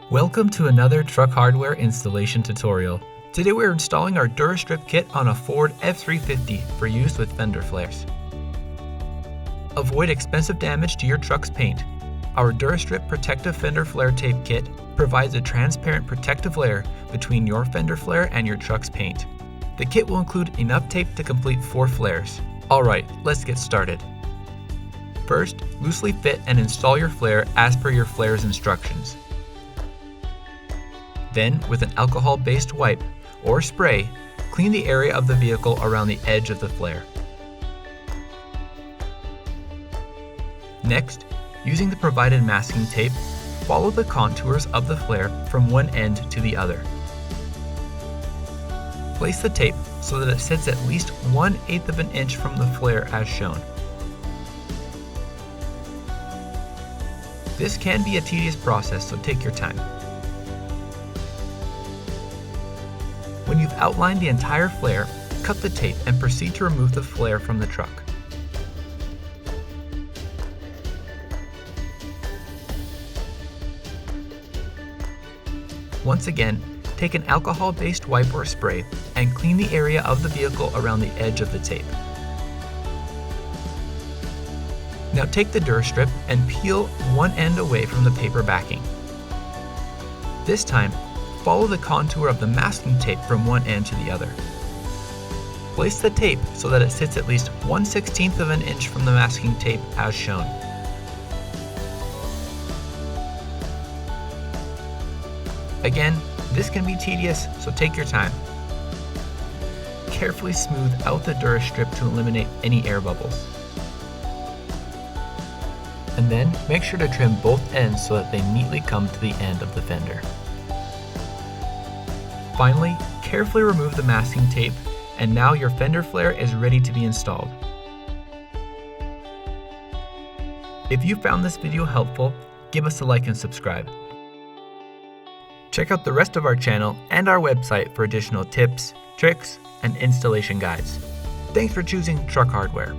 Welcome to another truck hardware installation tutorial. Today we're installing our Dura Strip kit on a Ford F350 for use with fender flares. Avoid expensive damage to your truck's paint. Our Dura Strip protective fender flare tape kit provides a transparent protective layer between your fender flare and your truck's paint. The kit will include enough tape to complete 4 flares. Alright, let's get started. First, loosely fit and install your flare as per your flare's instructions. Then, with an alcohol-based wipe or spray, clean the area of the vehicle around the edge of the flare. Next, using the provided masking tape, follow the contours of the flare from one end to the other. Place the tape so that it sits at least 1/8 of an inch from the flare as shown. This can be a tedious process, so take your time. When you've outlined the entire flare, cut the tape and proceed to remove the flare from the truck. Once again, take an alcohol-based wipe or spray and clean the area of the vehicle around the edge of the tape. Now take the Dura Strip and peel one end away from the paper backing. This time, follow the contour of the masking tape from one end to the other. Place the tape so that it sits at least 1/16 of an inch from the masking tape as shown. Again, this can be tedious, so take your time. Carefully smooth out the Dura Strip to eliminate any air bubbles. And then make sure to trim both ends so that they neatly come to the end of the fender. Finally, carefully remove the masking tape, and now your fender flare is ready to be installed. If you found this video helpful, give us a like and subscribe. Check out the rest of our channel and our website for additional tips, tricks, and installation guides. Thanks for choosing Truck Hardware.